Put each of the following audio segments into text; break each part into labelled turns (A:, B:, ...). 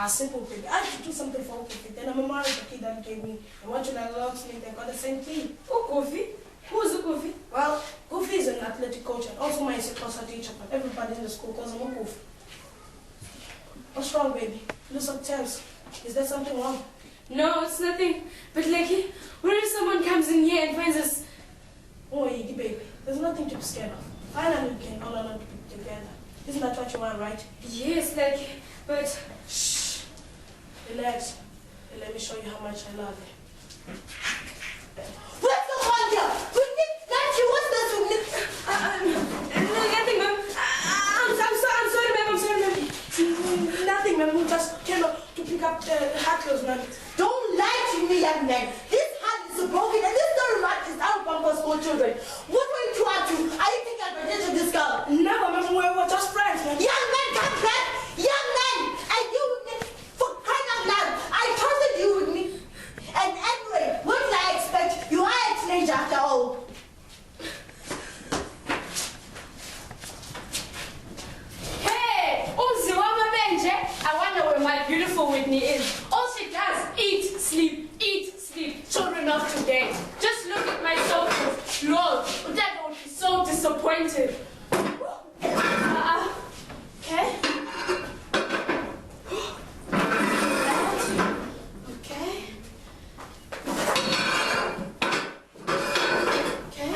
A: Simple, baby. I have to do something for Kofi. Then I'm married the kid that gave me. And what you love to me, they got the same thing. Oh, Kofi? Who's the Kofi? Well, Kofi is an athletic coach and also my class teacher, but everybody in the school calls him a Kofi. What's wrong, baby? You look so tense. Is there something wrong?
B: No, it's nothing. But Lucky, what if someone comes in here and finds us?
A: Oh, Iggy, baby. There's nothing to be scared of. Finally, we can all learn to be together. Isn't that what you want, right?
B: Yes, Lucky, but...
A: Shh. Relax. And let me show you how much I love you.
C: What's the wonder? Whitney, that's you. What's this, Whitney?
B: Nothing, ma'am. I'm sorry, ma'am. I'm sorry, ma'am.
A: Nothing, ma'am. We just came up to pick up the hat clothes, ma'am.
C: Don't lie to me, young man. This hat is broken and this story mat is out for school children. What were you trying to? Are you thinking I'm attention to this girl?
A: Never, ma'am. We're just friends, ma'am.
C: Young man, come back! Young man! And you with me? For crying out loud! I trusted you with me. And anyway, what did I expect? You are a teenager after all.
B: Hey! I wonder where my beautiful Whitney is. All she does, eat, sleep, children of today. Just look at my social. Lord, that would be so disappointed. Okay. Okay. Okay.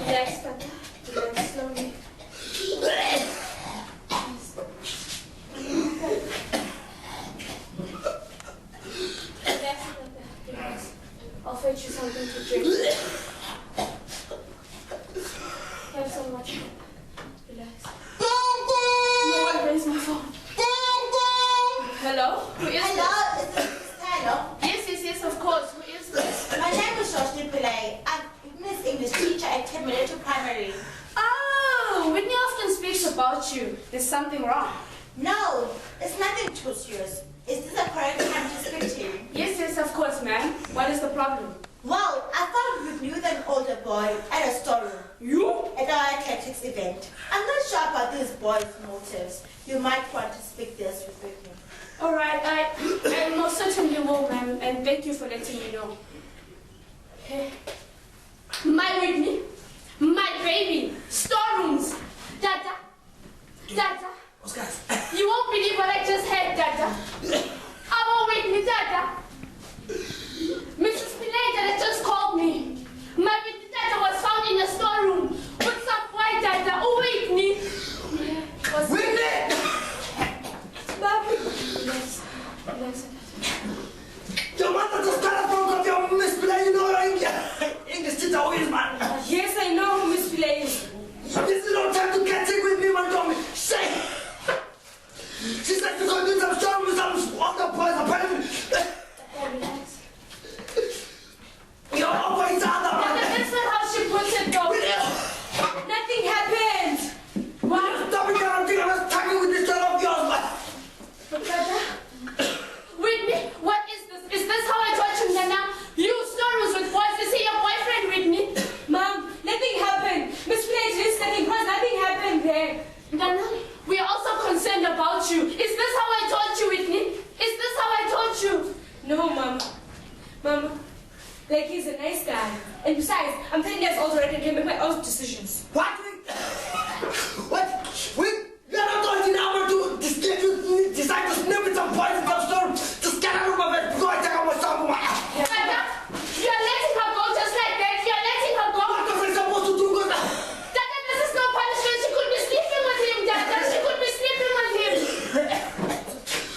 B: Relax, Tata. Relax slowly. I'll fetch you something to drink. Have some water. Relax. No one raise my phone. Hello? Who is
C: Hello? Is this Hello?
B: Yes, of course. Who is this?
C: My name is Mzuvukile. I'm Miss English teacher at Military Primary.
B: Oh, Whitney often speaks about you. There's something wrong.
C: No, it's nothing too serious. Is this a correct time to speak to you?
B: Yes, of course, ma'am. What is the problem?
C: Well, I thought you knew an older boy at a storeroom.
B: You?
C: At our athletics event. I'm not sure about this boy's motives. You might want to speak this with me.
B: All right, I most certainly will, ma'am, and thank you for letting me know. Hey. My Whitney, my baby, storerooms, Dada. You won't believe what I just had, Dada. Our Whitney, Dada. Mrs. Pineda just called me. My Whitney, Dada was found in a storeroom with some white Dada. Oh, Whitney. Yeah,
D: Whitney!
B: Yes.
D: Your mother just got up from your Miss Pillay, you know English teacher always, man.
B: Yes, I know who Miss Pillay is.
D: This is no time to get in with me, man, Tommy. Say! She said to go do some strong with some other boys, apparently.
B: Relax.
D: You're always other, man.
B: That's not how she puts it, though. Nothing happened. What?
D: Stop it, I think I was talking with this girl of yours, man.
B: Whitney, what is this? Is this how I taught you, Nana? You stories with boys. Is he your boyfriend, Whitney? Mom, nothing happened. Miss Pillay is listening because nothing happened there. Nana, we are also concerned about you. Is this how I taught you, Whitney? Is this how I taught you? No, Mom. Mom, like he's a nice guy. And besides, I'm 10 years old already and can make my own decisions.
D: What? You're not going now to decide to snip with some boys in some store. Just get out of my bed. Go and take out my son.
B: Dada, you're letting her go just like that. You're letting her go.
D: What was I supposed to do?
B: Dada, this is no punishment. She could be sleeping with him, Dada. She could be sleeping with him.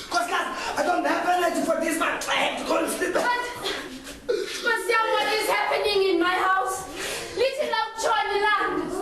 D: Because, guys, I don't have energy for this, man. I have to go and sleep.
B: But what is happening in my house? Little old Johnny Land.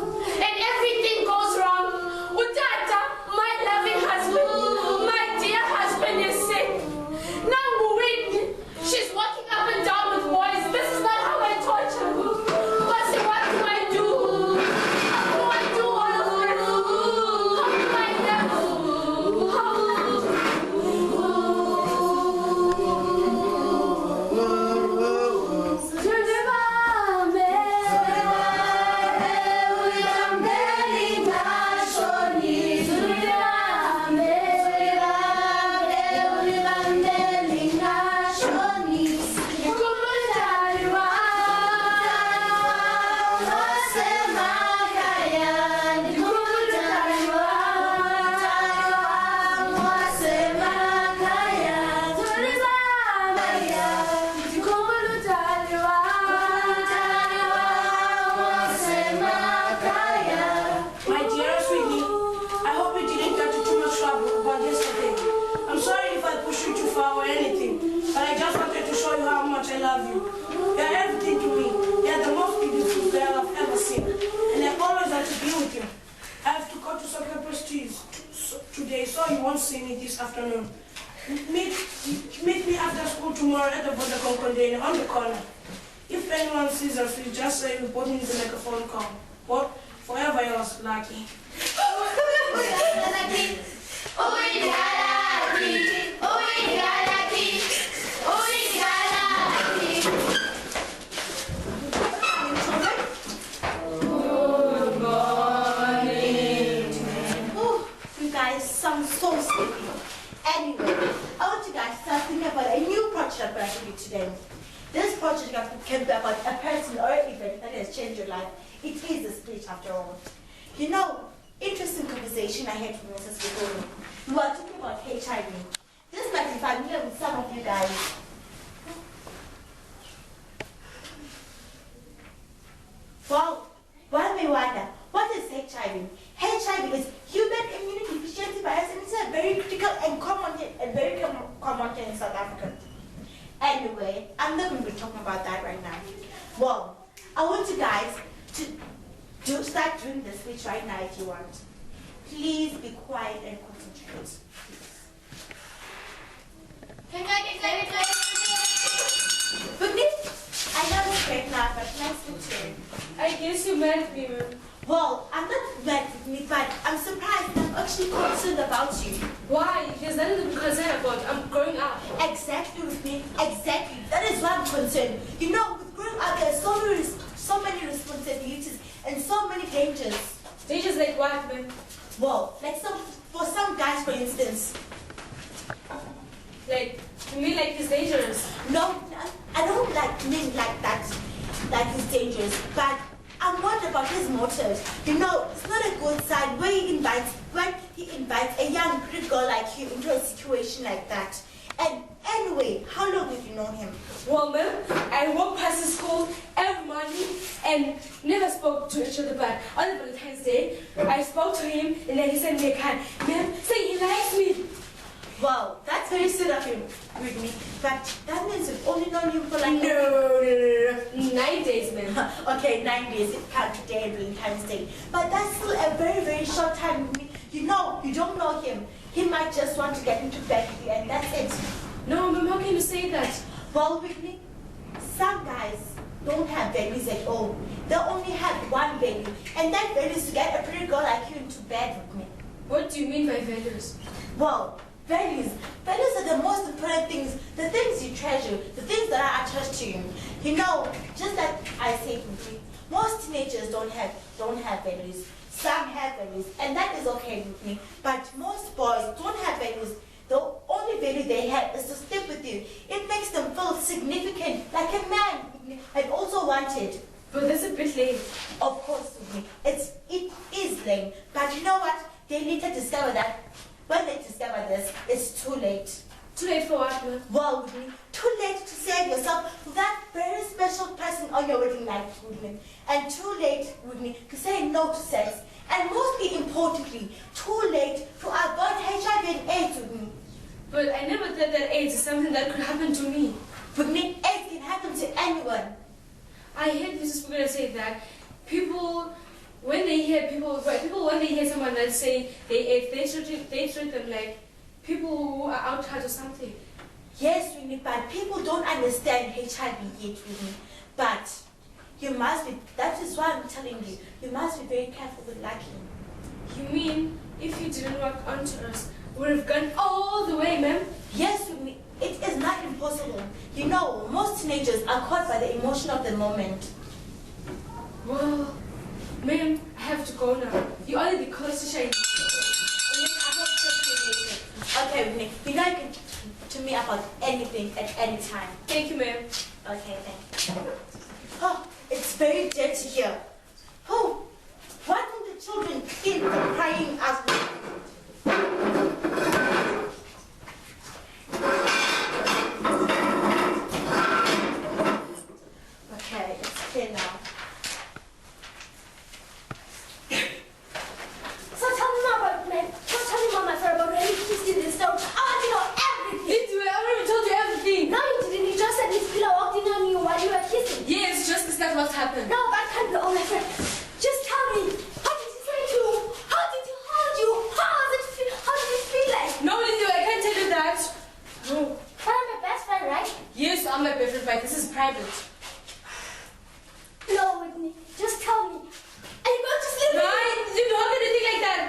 A: love you. You're everything to me. You're the most beautiful girl I've ever seen. And I always want to be with you. I have to go to SOXA today, so you won't see me this afternoon. Meet me after school tomorrow at the Vodacom container on the corner. If anyone sees us, we just say we both need to make a phone call. But forever yours, Lucky.
C: Sounds so sleepy. Anyway, I want you guys to start thinking about a new project I'm going to give you today. This project can be about a person or an event that has changed your life. It is a speech after all. You know, interesting conversation I had with Mrs. Vuke. We were talking about HIV. This might be familiar with some of you guys. Well, one may wonder, what is HIV? HIV is human immunodeficiency virus, and it's a very critical and common thing in South Africa. Anyway, I'm not going to be talking about that right now. Well, I want you guys to start doing the speech right now if you want. Please be quiet and concentrate. Whitney, I know it's great now, but nice to meet you.
B: I guess you met me.
C: Well, I'm not mad with me, but I'm surprised and I'm actually concerned about you.
B: Why? There's nothing to be concerned about. I'm growing up.
C: Exactly with me. Exactly. That is why I'm concerned. You know, with growing up, there's so many responsibilities and so many dangers.
B: Dangers like what, man?
C: Well, like for some guys, for instance.
B: Like, you mean like it's dangerous?
C: No, I don't mean like that. Like it's dangerous, but I'm worried about his motives. You know, it's not a good sign when he invites a young pretty girl like you into a situation like that. And anyway, how long have you known him?
B: Well, ma'am, I walk past the school every morning and never spoke to each other, but on the Valentine's Day, I spoke to him and then he sent me a card. Ma'am, saying he likes me.
C: Wow, that's very sweet of him, Whitney. But that means you've only known him for like...
B: No. 9 days, ma'am.
C: Okay, 9 days. It can't today, Valentine's Day. But that's still a very, very short time with me. You know, you don't know him. He might just want to get into bed with you, and that's it.
B: No, ma'am, how can you say that?
C: Well, Whitney, some guys don't have values at all. They only have one value, and that value is to get a pretty girl like you into bed with me.
B: What do you mean by values?
C: Well, values are the most important things, the things you treasure, the things that are attached to you. You know, just like I said, most teenagers don't have values. Some have values, and that is okay with me. But most boys don't have values. The only value they have is to stick with you. It makes them feel significant, like a man, and also wanted.
B: But that's a bit lame.
C: Of course, it is lame. But you know what? They later discover that when they discover this, it's too late.
B: Too late for what, ma'am?
C: Well, too late to save yourself for that very special person on your wedding night, and too late, to say no to sex. And mostly importantly, too late to avoid HIV and AIDS,
B: But I never thought that AIDS is something that could happen to me.
C: AIDS can happen to anyone.
B: I heard Mrs. Vuke say that people, when they hear someone that say they AIDS, they treat them like people who are outcast or something.
C: Yes, but people don't understand HIV yet, But you must be, that is why I'm telling you, you must be very careful with Lucky.
B: You mean, if you didn't work onto us, we would have gone all the way, ma'am?
C: Yes, it is not impossible. You know, most teenagers are caught by the emotion of the moment.
B: Well, ma'am, I have to go now. You already close to shine.
C: Okay, you know you can talk to me about anything at any time.
B: Thank you, ma'am.
C: Okay, thanks. Oh, it's very dirty here. Oh, why don't the children keep crying out? Okay, it's clear now.
E: So tell me more about me. Don't tell me, Mama, sorry about any history in this. So I want to know everything.
B: Did you? I already told you everything.
E: No, you didn't. You just said Miss Pila walked in and
A: No.
E: But I'm your best friend, right?
B: Yes, I'm my best friend. This is private.
E: No, Whitney. Just tell me. Are you going to sleep with me?
B: You don't have anything like that.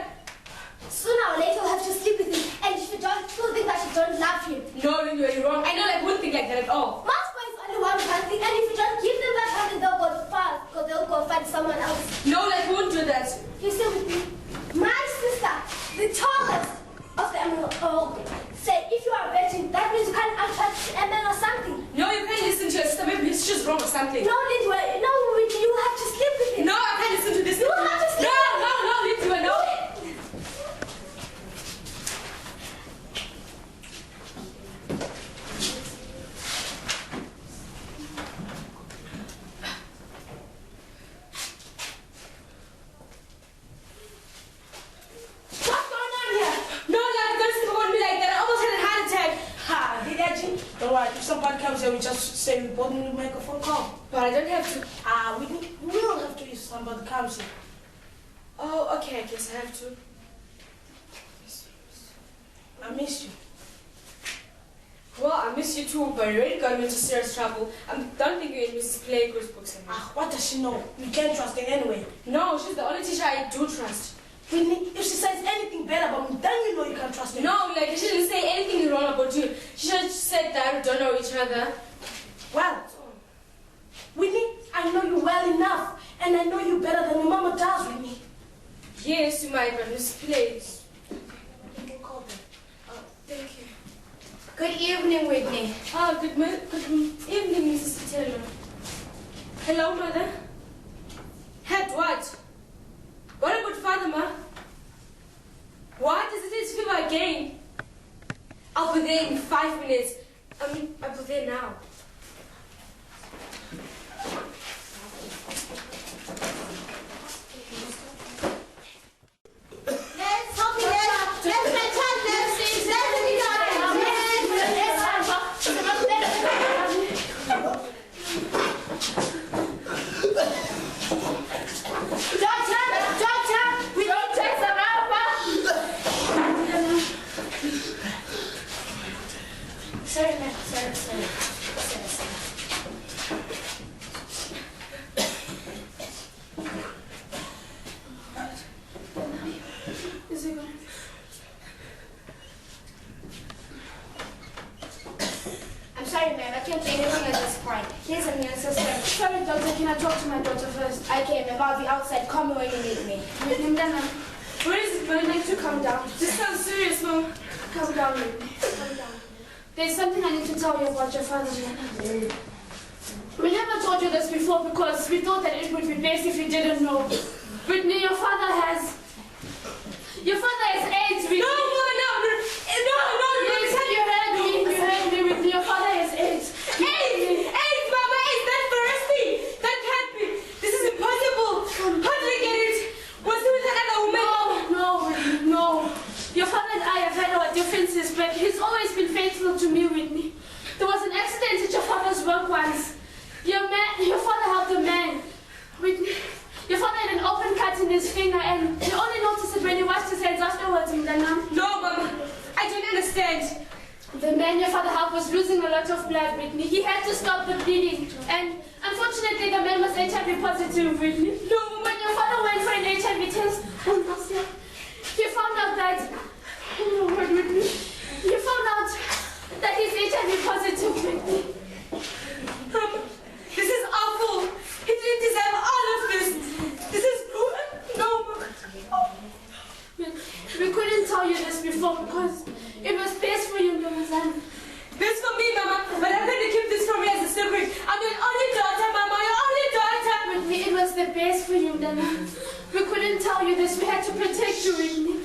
E: Sooner or later, you'll have to sleep with him. And if you don't still think that you don't love him.
B: No, you're wrong. I know I wouldn't think like that at all.
E: Most boys only want one thing, and if you don't give them that one, then they'll go far, because they'll go find someone else.
B: No, like we won't do that.
E: You see with me? My sister, the tallest of them all, say if you are a virgin, that means you can't attract a man or something.
B: No, you can't listen to your sister. Maybe it's just wrong or something.
E: No, Lydia, no, you have to sleep with him.
B: No, I can't listen to this.
E: You have to sleep
B: No, Lydia, no.
A: Don't worry, if somebody comes here, we just say we both need to make a phone call.
B: But I don't have to.
A: We don't have to if somebody comes here.
B: Oh, okay, I guess I have to.
A: I miss you.
B: Well, I miss you too, but you already got me into serious trouble. I don't think you're in Mrs. Playground's books anymore.
A: What does she know? You can't trust her anyway.
B: No, she's the only teacher I do trust.
A: Whitney, if she says anything bad about me, then you know you can't trust her.
B: No, like, she didn't say anything wrong about you. She just said that we don't know each other.
A: Well, Whitney, I know you well enough, and I know you better than your mama does, Whitney.
B: Yes, you might, but misplaced.
A: Thank you.
B: Good evening, Whitney. Good evening, Mrs. Taylor. Hello, Mother. Had what? What about Father, Ma? What? Is it his fever again? I'll be there in 5 minutes. I'll be there now. There's something I need to tell you about your father. We never told you this before because we thought that it would be best if you didn't know. Whitney, your father has AIDS, Whitney. No, yes, you heard me, Whitney. Your father has AIDS. AIDS, Mama, AIDS, that's thirsty. That can't be. This is impossible. How did I get it? Was it with another woman? No, Whitney, no. Your father and I have had our differences, but he's always been faithful to me, Whitney. There was an accident at your father's work once. Your father helped a man. Whitney, your father had an open cut in his finger, and he only noticed it when he washed his hands afterwards, Mdana. No, Mama, I don't understand. The man your father helped was losing a lot of blood, Whitney. He had to stop the bleeding, and unfortunately, the man was HIV positive, Whitney. No, when your father went for an HIV test, he found out that, he's HIV positive, Whitney. This is awful. He didn't deserve all of this. This is cruel. No. We couldn't tell you this before because it was best for you, Mama. Best for me, Mama, but I'm going to keep this from you as a secret. I'm your only daughter, Mama, your only daughter. Whitney, it was the best for you, Nana. We couldn't tell you this. We had to protect you, Whitney.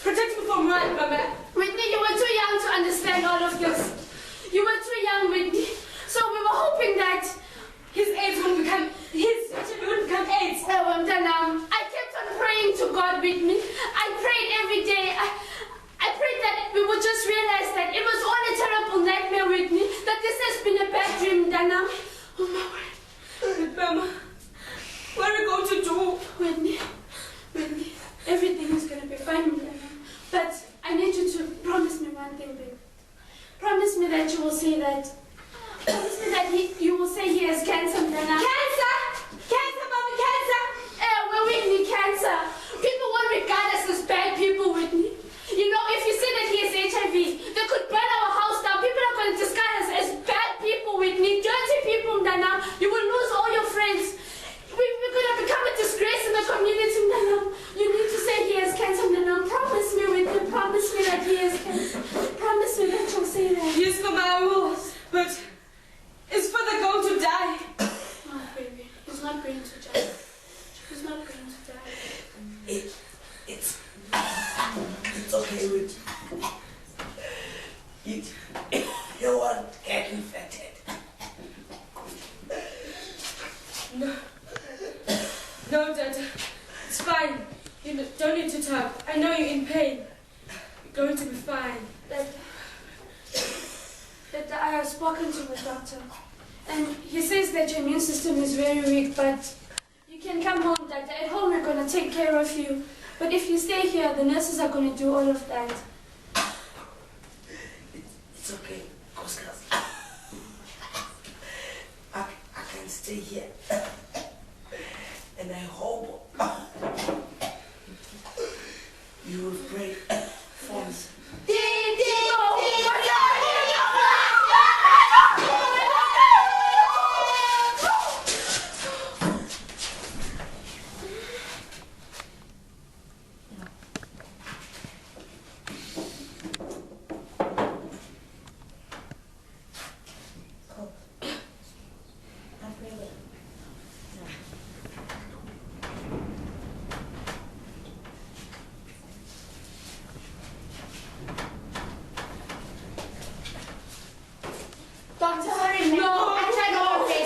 B: Protect me from what, Mama? Whitney, you were too young to understand all of this. You were too young, Whitney. So we were hoping that his AIDS wouldn't become AIDS. I kept on praying to God, Whitney. I prayed every day. I prayed that we would just realize that it was all a terrible nightmare, Whitney. That this has been a bad dream, Dana. Oh my word. But Mama, what are we going to do? Whitney, everything is going to be fine, Dana. But I need you to promise me one thing, baby. Promise me that you will say that. Promise me that you will say he has cancer, Nana. Cancer? Cancer, mommy, cancer? We're Whitney, cancer. People won't regard us as bad people, Whitney. You know, if you say that he has HIV, they could burn our house down. People are going to discard us as bad people, Whitney. Dirty people, Nana. You will lose all your friends. We're going to become a disgrace in the community, Nana. You need to say he has cancer, Nana. Promise me, Whitney. Promise me that he has cancer. Promise me that you'll say that.
A: Yes, Mama, I will. But it's for the girl to die.
B: Oh, baby. He's not going to die. He's not going to die.
D: It's okay with you. You won't get infected.
A: No, Dad. It's fine. You don't need to talk. I know you're in pain. You're going to be fine.
B: That I have spoken to the doctor, and he says that your immune system is very weak, but you can come home, Doctor. At home we're going to take care of you. But if you stay here, the nurses are going to do all of that.
D: It's okay, Koskas. I can stay here. And I hope you will pray for me.
B: Doctor, hurry, man. I tried all of this.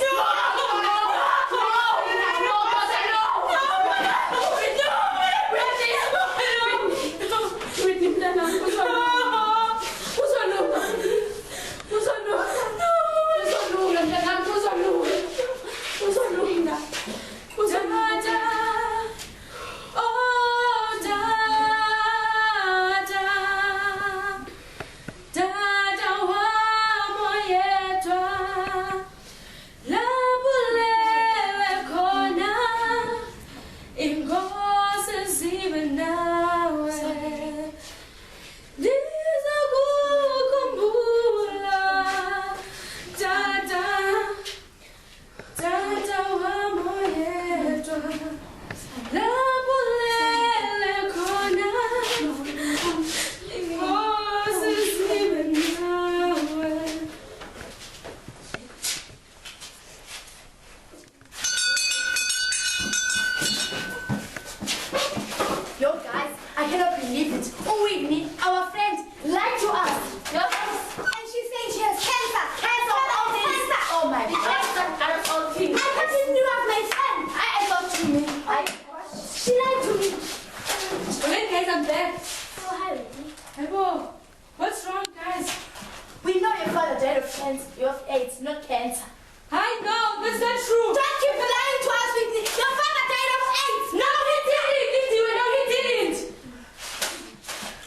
C: You have AIDS, not cancer.
A: I know, that's not true.
C: Don't keep lying to us, Whitney. Your father died of AIDS.
A: No, he didn't. No, he didn't.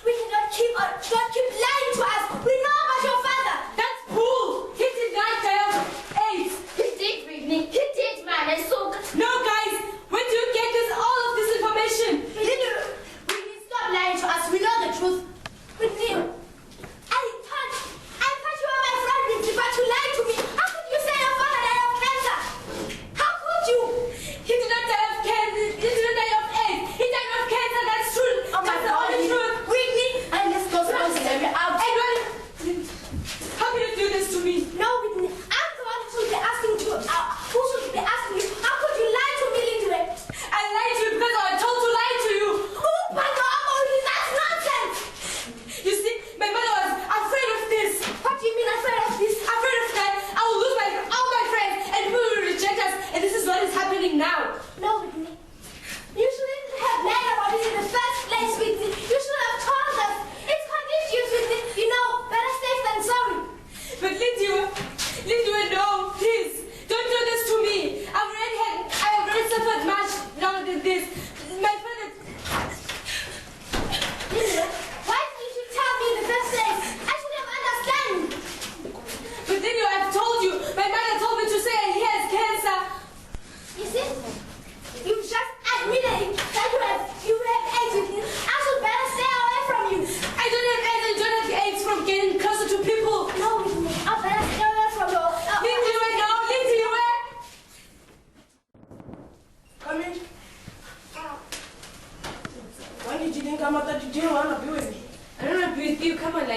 C: Whitney, don't keep lying to us. We know about your father.
A: That's bull. He did not die of AIDS.
B: He did, Whitney. He did, man. I saw.
A: No, guys. Where do you get all of this information?
C: Whitney, stop lying to us. We know the truth. Whitney, I thought you were my friend, Whitney, but you lied to me. How could you say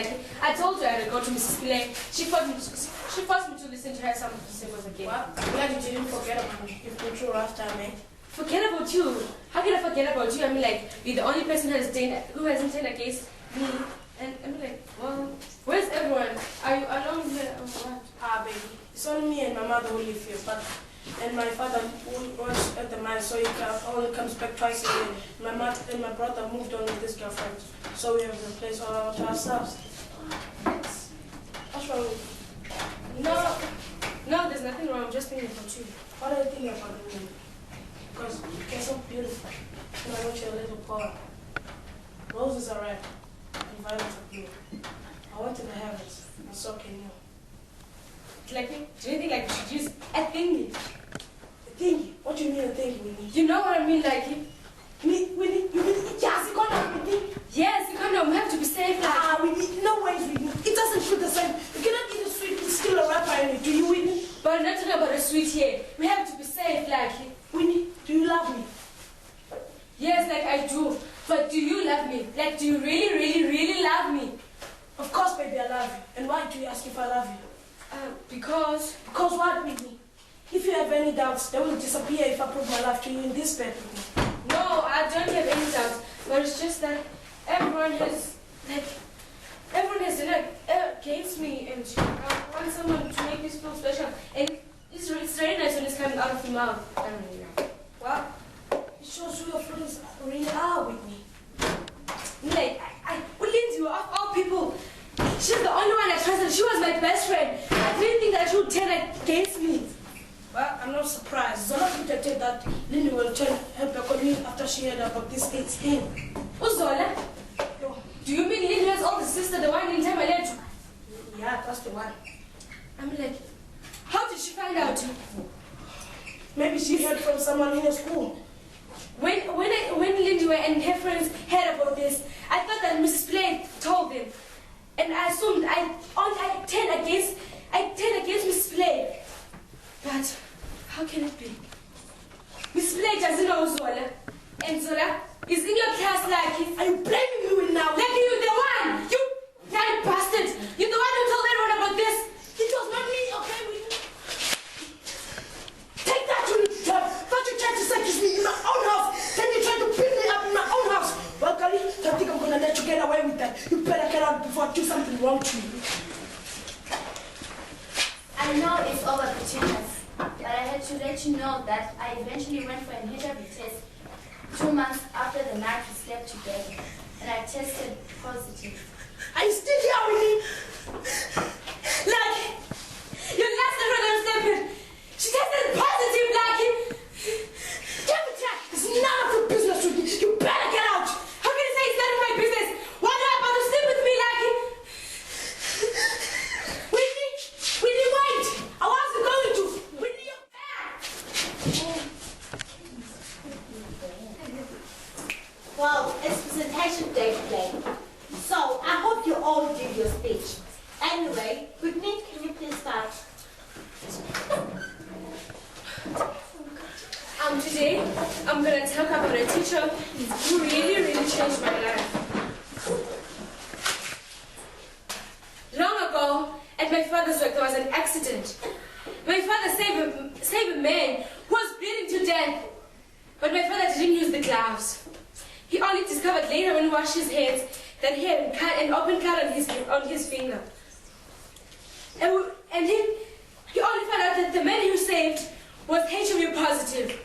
B: like I told her I had to go to Mrs. Spillane. She forced me to listen to her some singles again.
A: Well, I'm glad you didn't forget about me. You've been through a rough time, eh?
B: Forget about you? How can I forget about you? I mean, like, you're the only person who hasn't turned against me. And I'm like, well, where's everyone? Are you alone here or what?
A: Ah, baby. It's only me and my mother who live here, and my father who works at the mine, so he only comes back twice a year. My mother and my brother moved on with his girlfriend, so we have the place all to ourselves. What's wrong with you?
B: No, there's nothing wrong. I'm just thinking about you.
A: What are you thinking about me? Because you're so beautiful, and I want you a little poor. Roses are red, and violets are blue. I went to the heavens, and so can you.
B: Like, do you think like we should use a thingy?
A: A thingy? What do you mean a thingy, Winnie?
B: You know what I mean, like
A: Winnie, you mean yes, Winnie?
B: Yes, we have to be safe. Like.
A: Winnie, no ways, Winnie. It doesn't feel the same. You cannot eat a sweet and still a rapper in it. Do you, Winnie?
B: But I'm not talking about a sweet here. We have to be safe, like.
A: Winnie, do you love me?
B: Yes, like I do. But do you love me? Like, do you really, really, really love me?
A: Of course, baby, I love you. And why do you ask if I love you?
B: Because
A: what, Whitney? If you have any doubts, they will disappear if I prove my love to you in this bed with me.
B: No, I don't have any doubts. But it's just that everyone has against me, and I want someone to make me feel special. And it's very nice when it's coming out of your mouth. I don't really know.
A: Well, it shows who your friends really are, Whitney.
B: Like, Lindsay, of all people, she's the only one I trusted. She was my best friend. I didn't think that she would turn against me.
A: Well, I'm not surprised. Zola predicted that Lindy will turn her back on me after she heard about this state's thing.
B: Who's Zola?
A: No.
B: Do you mean Lindy's older sister, the one in time I led you?
A: Yeah, that's the one.
B: I'm like, how did she find out?
A: Maybe she heard from someone in her school.
B: When Lindy and her friends heard about this, I thought that Mrs. Play told them. And I assumed I turned against Mrs. Play. But how can it be? Mrs. Play doesn't know Zola. And Zola is in your class, like.
A: Are you blaming me now?
B: Like you're the one! You that bastard! You're the one who told everyone about this!
A: It was not me, okay? Take that to the job! Thought you tried to seduce me in my own house! Then you tried to beat me up in my own house! Well, Kali, I think I'm gonna let you get away with that. You better get out before I do something wrong to you.
E: I know it's over between us, but I had to let you know that I eventually went for an HIV test 2 months after the night we slept together, and I tested positive.
A: Are you still here with me?
B: Like, your last friend stupid. She tested positive, like.
A: Give me that! It's none of your business with me. You better get out!
B: How can you say it's none of my business? Why do I about to sleep with me, like?
A: Whitney, wait! I wasn't going to. Whitney, you're back!
C: Well, it's presentation day today. So, I hope you all did your speech. Anyway, Whitney, can you please start?
B: Today, I'm going to talk about a teacher who really, really changed my life. Long ago, at my father's work, there was an accident. My father saved a man who was bleeding to death. But my father didn't use the gloves. He only discovered later when he washed his hands that he had an open cut on his finger. And he only found out that the man he saved was HIV positive.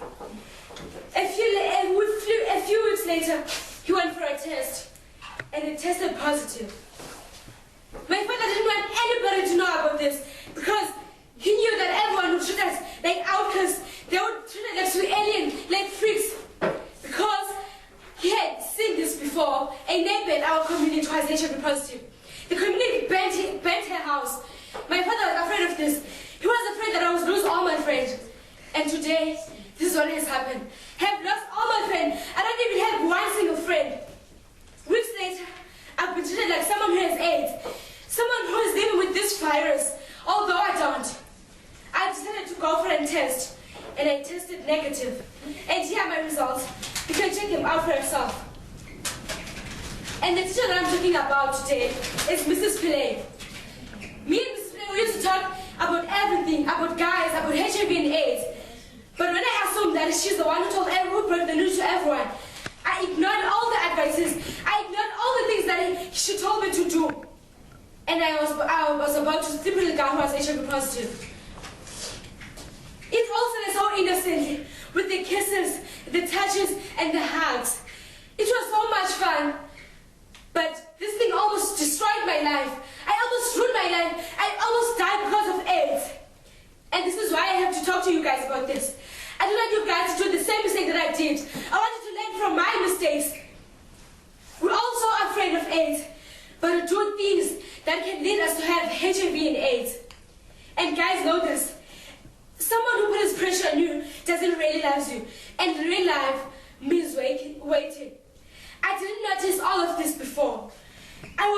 B: A few weeks later, he went for a test, and it tested positive. My father didn't want anybody to know about this because he knew that everyone would treat us like outcasts. They would treat us like aliens, like freaks. Because he had seen this before. A neighbor in our community was HIV positive. The community burnt her house. My father was afraid of this. He was afraid that I would lose all my friends. And today, this is what has happened. I have lost all my friends. I don't even have one single friend. Weeks later, I've been treated like someone who has AIDS. Someone who is living with this virus. Although I don't. I decided to go for a test. And I tested negative. And here are my results. You can check them out for yourself. And the teacher that I'm talking about today is Mrs. Philae. Me and Mrs. Philae, we used to talk about everything, about guys, about HIV and AIDS. But when I assumed that she's the one who who brought the news to everyone, I ignored all the advices. I ignored all the things that she told me to do. And I was about to sleep with a guy who was HIV positive. It all started so innocently, with the kisses, the touches, and the hugs. It was so much fun. But this thing almost destroyed my life. I almost ruined my life. I almost died because of AIDS. And this is why I have to talk to you guys about this. I don't want you guys to do the same mistake that I did. I want you to learn from my mistakes. We're all so afraid of AIDS, but we do things that can lead us to have HIV and AIDS. And guys, know this. Someone who puts pressure on you doesn't really love you. And real life means waiting. I didn't notice all of this before. I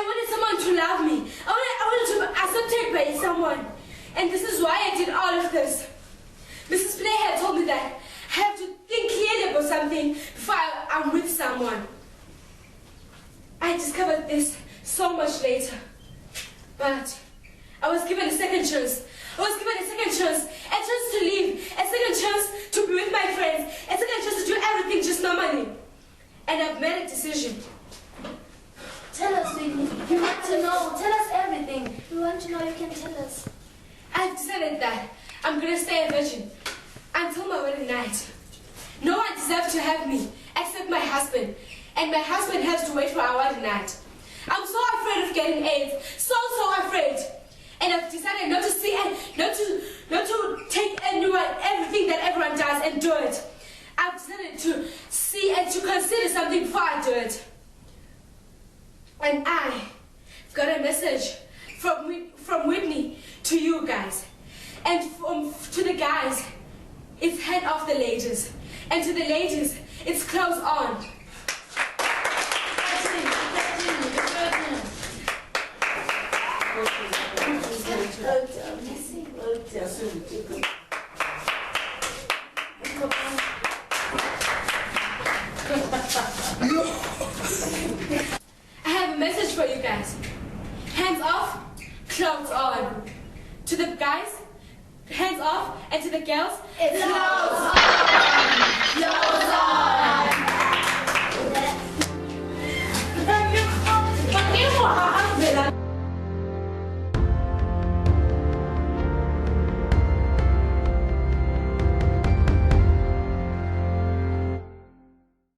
B: wanted someone to love me. I wanted to be accepted by someone. And this is why I did all of this. Mrs. Philae had told me that I have to think clearly about something before I'm with someone. I discovered this so much later. But I was given a second chance. I was given a second chance. A chance to live. A second chance to be with my friends. A second chance to do everything just normally. And I've made a decision.
E: Tell us, Whitney. We want to know. Tell us everything. We want to know. You can tell us.
B: I've decided that I'm going to stay a virgin until my wedding night. No one deserves to have me except my husband. And my husband has to wait for our wedding night. I'm so afraid of getting AIDS. So afraid. And I've decided not to see and not to take everything that everyone does and do it. I've decided to see and to consider something before I do it. And I've got a message from Whitney to you guys. And to the guys, it's head off the ladies. And to the ladies, it's clothes on. I have a message for you guys. Hands off, clothes on. To the guys, hands off, and to the girls, it's clothes on. Clothes on.